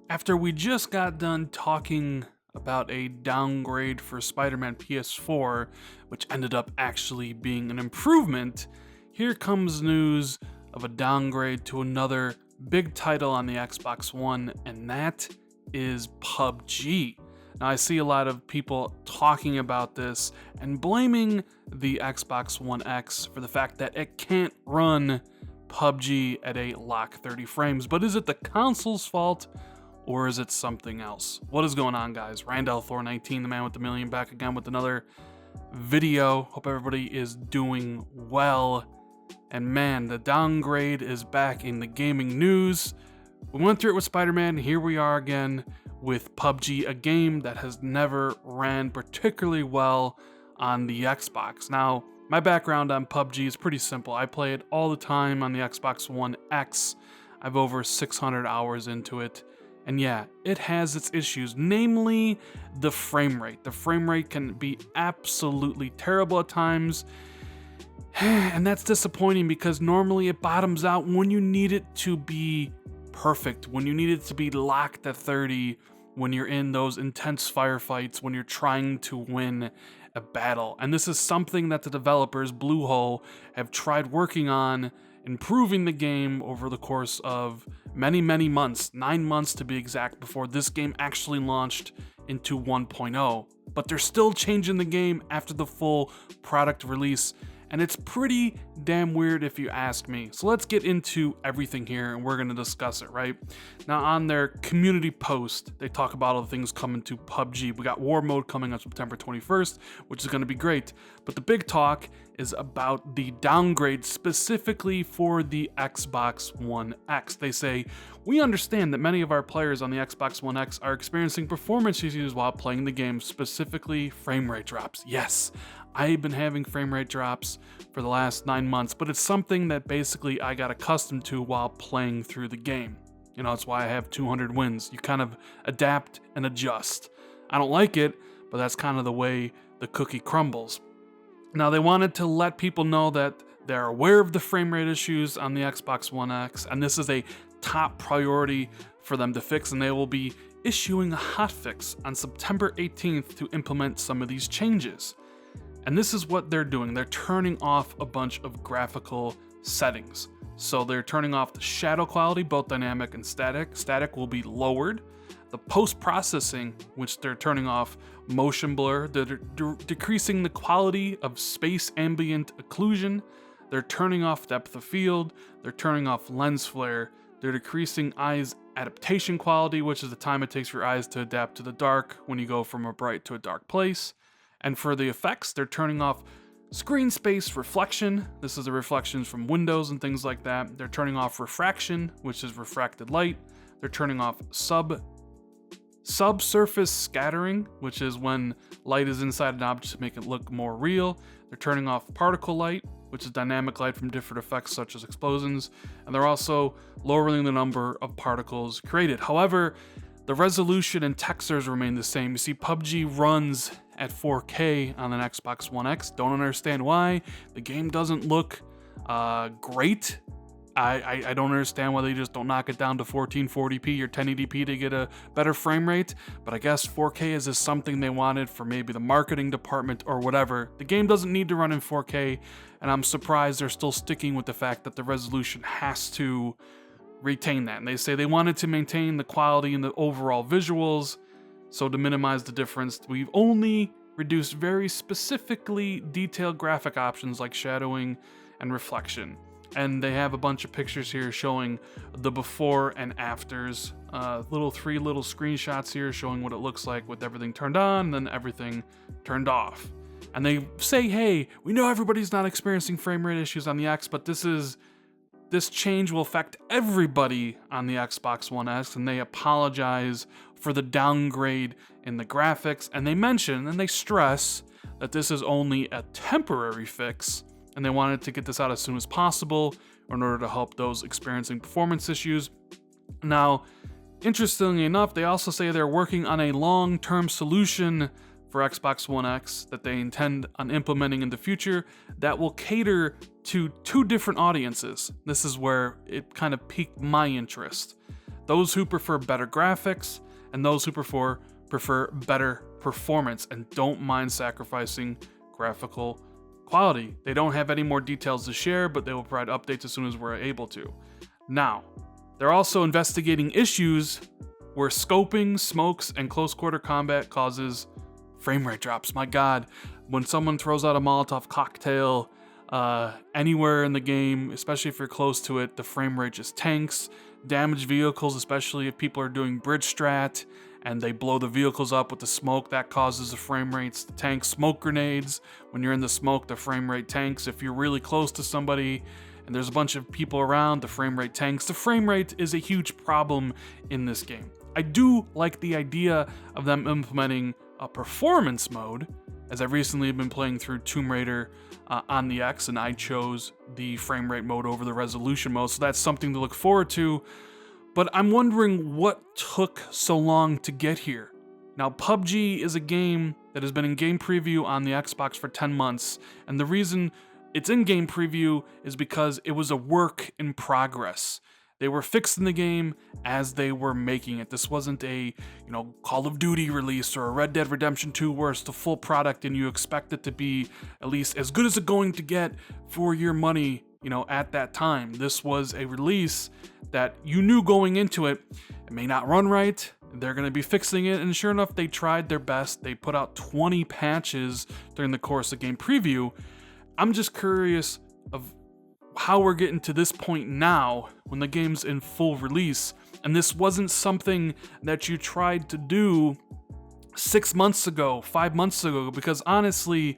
After we just got done talking about a downgrade for Spider-Man PS4, which ended up actually being an improvement, here comes news of a downgrade to another big title on the Xbox One, and that is PUBG. Now, I see a lot of people talking about this and blaming the Xbox One X for the fact that it can't run PUBG at a lock 30 frames, but is it the console's fault? Or is it something else? What is going on, guys? Randall Thor 19, the man with the million, back again with another video. Hope everybody is doing well. And man, the downgrade is back in the gaming news. We went through it with Spider-Man. Here we are again with PUBG, a game that has never ran particularly well on the Xbox. Now, my background on PUBG is pretty simple. I play it all the time on the Xbox One X. I've over 600 hours into it. And yeah, it has its issues, namely the frame rate. The frame rate can be absolutely terrible at times. And that's disappointing because normally it bottoms out when you need it to be perfect, when you need it to be locked at 30, when you're in those intense firefights, when you're trying to win a battle. And this is something that the developers, Bluehole, have tried working on, improving the game over the course of many months, 9 months to be exact, before this game actually launched into 1.0. But they're still changing the game after the full product release, and it's pretty damn weird if you ask me. So let's get into everything here, and we're going to discuss it, right? Now, on their community post, they talk about all the things coming to PUBG. We got War Mode coming on September 21st, which is going to be great. But the big talk is about the downgrade specifically for the Xbox One X. They say, we understand that many of our players on the Xbox One X are experiencing performance issues while playing the game, specifically frame rate drops. Yes, I've been having frame rate drops for the last 9 months, but it's something that basically I got accustomed to while playing through the game. You know, that's why I have 200 wins. You kind of adapt and adjust. I don't like it, but that's kind of the way the cookie crumbles. Now, they wanted to let people know that they're aware of the frame rate issues on the Xbox One X, and this is a top priority for them to fix, and they will be issuing a hotfix on September 18th to implement some of these changes. And this is what they're doing. They're turning off a bunch of graphical settings. So they're turning off the shadow quality, both dynamic and static. Static will be lowered. The post-processing, which they're turning off motion blur. They're decreasing the quality of space ambient occlusion. They're turning off depth of field. They're turning off lens flare. They're decreasing eyes adaptation quality, which is the time it takes for your eyes to adapt to the dark when you go from a bright to a dark place. And for the effects, they're turning off screen space reflection. This is the reflections from windows and things like that. They're turning off refraction, which is refracted light. They're turning off subsurface scattering, which is when light is inside an object to make it look more real. They're turning off particle light, which is dynamic light from different effects such as explosions. And they're also lowering the number of particles created. However, the resolution and textures remain the same. You see, PUBG runs at 4K on an Xbox One X. Don't understand why. The game doesn't look great. I don't understand why they just don't knock it down to 1440p or 1080p to get a better frame rate, but I guess 4K is just something they wanted for maybe the marketing department or whatever. The game doesn't need to run in 4K, and I'm surprised they're still sticking with the fact that the resolution has to retain that. And they say they wanted to maintain the quality and the overall visuals, so to minimize the difference, we've only reduced very specifically detailed graphic options like shadowing and reflection. And they have a bunch of pictures here showing the before and afters. Three little screenshots here showing what it looks like with everything turned on and then everything turned off. And they say, hey, we know everybody's not experiencing frame rate issues on the X, but this change will affect everybody on the Xbox One X, and they apologize for the downgrade in the graphics. And they mention and they stress that this is only a temporary fix, and they wanted to get this out as soon as possible in order to help those experiencing performance issues. Now, interestingly enough, they also say they're working on a long-term solution for Xbox One X that they intend on implementing in the future that will cater to two different audiences. This is where it kind of piqued my interest. those who prefer better graphics and those who prefer better performance and don't mind sacrificing graphical quality. They don't have any more details to share, but they will provide updates as soon as we're able to. Now, they're also investigating issues where scoping, smokes, and close quarter combat causes frame rate drops. My God, when someone throws out a Molotov cocktail anywhere in the game, especially if you're close to it, the frame rate just tanks. Damaged vehicles, especially if people are doing bridge strat and they blow the vehicles up with the smoke, that causes the frame rates to tank. Smoke grenades, when you're in the smoke, the frame rate tanks. If you're really close to somebody and there's a bunch of people around, the frame rate tanks. The frame rate is a huge problem in this game. I do like the idea of them implementing a performance mode, as I've recently been playing through Tomb Raider on the X, and I chose the frame rate mode over the resolution mode, so that's something to look forward to. But I'm wondering what took so long to get here. Now, PUBG is a game that has been in game preview on the Xbox for 10 months, and the reason it's in game preview is because it was a work in progress. They were fixing the game as they were making it. This wasn't a, Call of Duty release or a Red Dead Redemption 2 where it's the full product and you expect it to be at least as good as it's going to get for your money, at that time. This was a release that you knew going into it, it may not run right. They're going to be fixing it, and sure enough, they tried their best. They put out 20 patches during the course of game preview. I'm just curious of how we're getting to this point now when the game's in full release, and this wasn't something that you tried to do 6 months ago, 5 months ago, because honestly,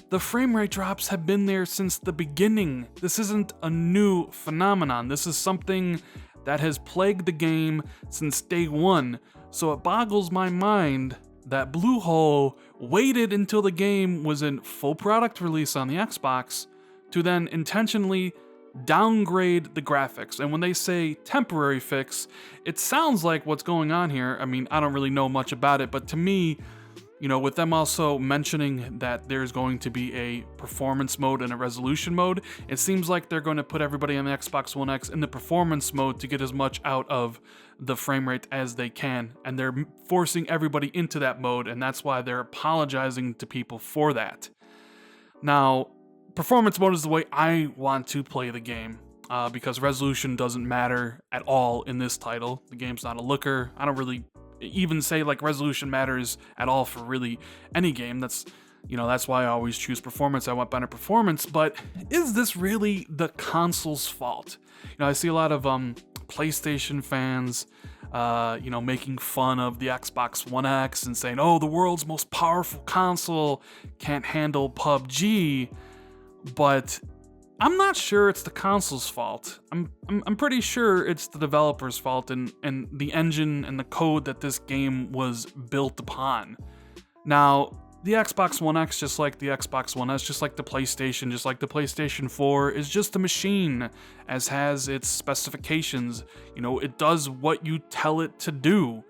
the frame rate drops have been there since the beginning. This isn't a new phenomenon. This is something that has plagued the game since day one. So it boggles my mind that Bluehole waited until the game was in full product release on the Xbox to then intentionally downgrade the graphics. And when they say temporary fix, it sounds like what's going on here. I mean, I don't really know much about it, but to me, with them also mentioning that there's going to be a performance mode and a resolution mode, it seems like they're going to put everybody on the Xbox One X in the performance mode to get as much out of the frame rate as they can. And they're forcing everybody into that mode, and that's why they're apologizing to people for that. Now, performance mode is the way I want to play the game, because resolution doesn't matter at all in this title. The game's not a looker. I don't really even say like resolution matters at all for really any game. That's why I always choose performance. I want better performance. But is this really the console's fault? I see a lot of PlayStation fans making fun of the Xbox One X and saying, oh, the world's most powerful console can't handle PUBG. But I'm not sure it's the console's fault. I'm pretty sure it's the developer's fault and the engine and the code that this game was built upon. Now, the Xbox One X, just like the Xbox One S, just like the PlayStation, just like the PlayStation 4, is just a machine, as has its specifications. It does what you tell it to do.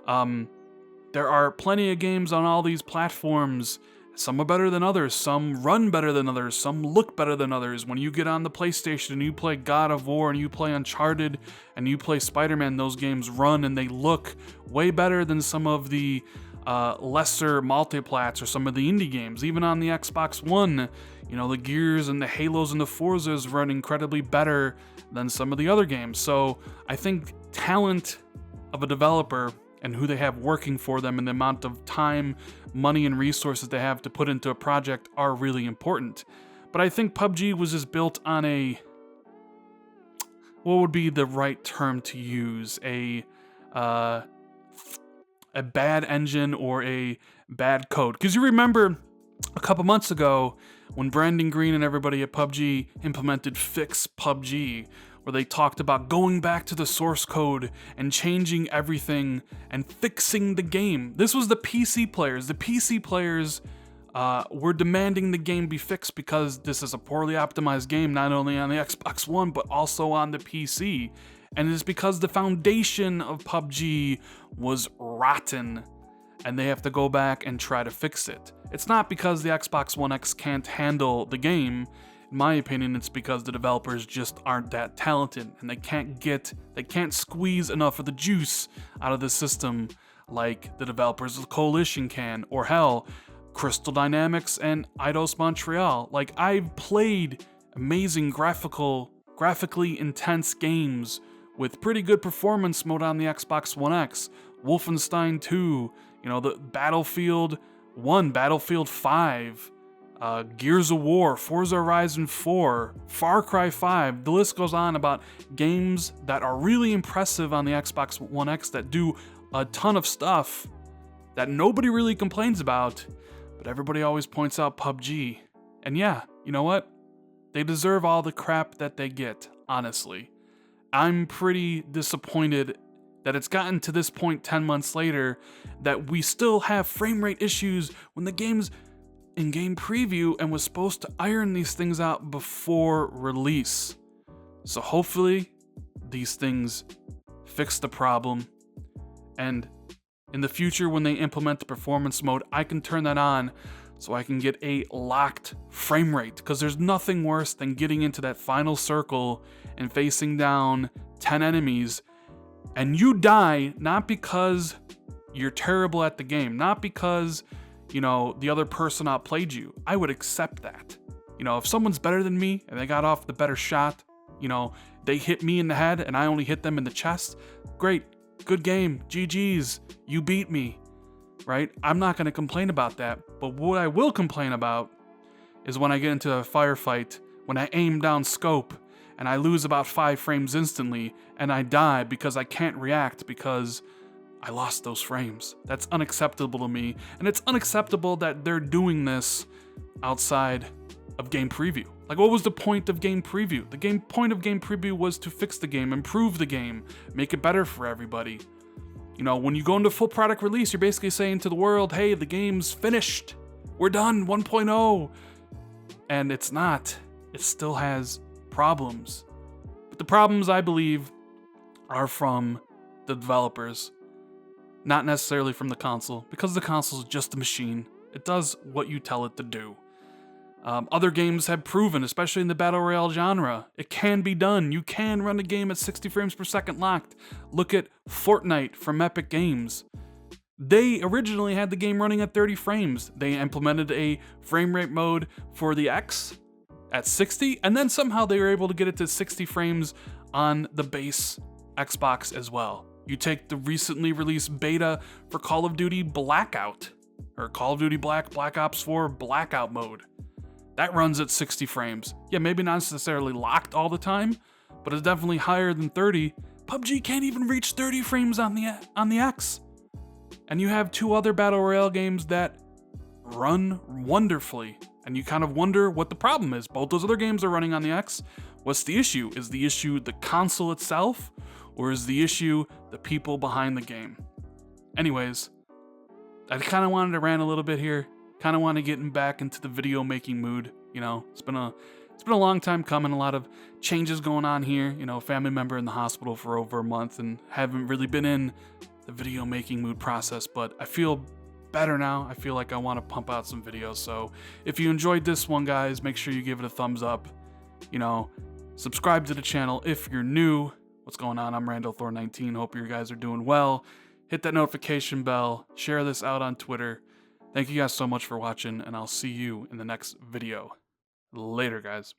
There are plenty of games on all these platforms. Some are better than others, some run better than others, some look better than others. When you get on the PlayStation and you play God of War and you play Uncharted and you play Spider-Man, those games run and they look way better than some of the lesser multiplats or some of the indie games. Even on the Xbox One, the Gears and the Halos and the Forzas run incredibly better than some of the other games. So I think talent of a developer and who they have working for them and the amount of time, money, and resources they have to put into a project are really important. But I think PUBG was just built on what would be the right term to use? A bad engine or a bad code. Because you remember a couple months ago when Brandon Green and everybody at PUBG implemented Fix PUBG, where they talked about going back to the source code and changing everything and fixing the game. This was the PC players. The PC players were demanding the game be fixed because this is a poorly optimized game, not only on the Xbox One, but also on the PC. And it is because the foundation of PUBG was rotten, and they have to go back and try to fix it. It's not because the Xbox One X can't handle the game. In my opinion, it's because the developers just aren't that talented and they can't squeeze enough of the juice out of the system like the developers of Coalition can, or hell, Crystal Dynamics and Eidos Montreal. Like, I've played amazing graphically intense games with pretty good performance mode on the Xbox One X, Wolfenstein 2, the Battlefield 1, Battlefield 5, Gears of War, Forza Horizon 4, Far Cry 5. The list goes on about games that are really impressive on the Xbox One X that do a ton of stuff that nobody really complains about, but everybody always points out PUBG. And yeah, you know what? They deserve all the crap that they get, honestly. I'm pretty disappointed that it's gotten to this point 10 months later that we still have frame rate issues when the game's in-game preview and was supposed to iron these things out before release. So hopefully these things fix the problem, and in the future when they implement the performance mode, I can turn that on so I can get a locked frame rate, because there's nothing worse than getting into that final circle and facing down 10 enemies and you die not because you're terrible at the game, not because the other person outplayed you. I would accept that. If someone's better than me and they got off the better shot, they hit me in the head and I only hit them in the chest, great, good game, GG's, you beat me, right? I'm not going to complain about that. But what I will complain about is when I get into a firefight, when I aim down scope and I lose about 5 frames instantly and I die because I can't react because I lost those frames. That's unacceptable to me, and it's unacceptable that they're doing this outside of game preview. Like, what was the point of game preview? The point of game preview was to fix the game, improve the game, make it better for everybody. When you go into full product release, you're basically saying to the world, hey, the game's finished. We're done, 1.0. And it's not. It still has problems. But the problems, I believe, are from the developers, not necessarily from the console, because the console is just a machine. It does what you tell it to do. Other games have proven, especially in the Battle Royale genre, it can be done. You can run a game at 60 frames per second locked. Look at Fortnite from Epic Games. They originally had the game running at 30 frames. They implemented a frame rate mode for the X at 60, and then somehow they were able to get it to 60 frames on the base Xbox as well. You take the recently released beta for Call of Duty Blackout, or Call of Duty Black Ops 4 Blackout mode. That runs at 60 frames. Yeah, maybe not necessarily locked all the time, but it's definitely higher than 30. PUBG can't even reach 30 frames on the X. And you have 2 other Battle Royale games that run wonderfully, and you kind of wonder what the problem is. Both those other games are running on the X. What's the issue? Is the issue the console itself, or is the issue the people behind the game? Anyways, I kind of wanted to rant a little bit here. Kind of want to get back into the video making mood. It's been a long time coming. A lot of changes going on here. Family member in the hospital for over a month and haven't really been in the video making mood process, but I feel better now. I feel like I want to pump out some videos. So if you enjoyed this one, guys, make sure you give it a thumbs up. Subscribe to the channel if you're new. What's going on? I'm Randall Thor 19. Hope you guys are doing well. Hit that notification bell. Share this out on Twitter. Thank you guys so much for watching, and I'll see you in the next video. Later, guys.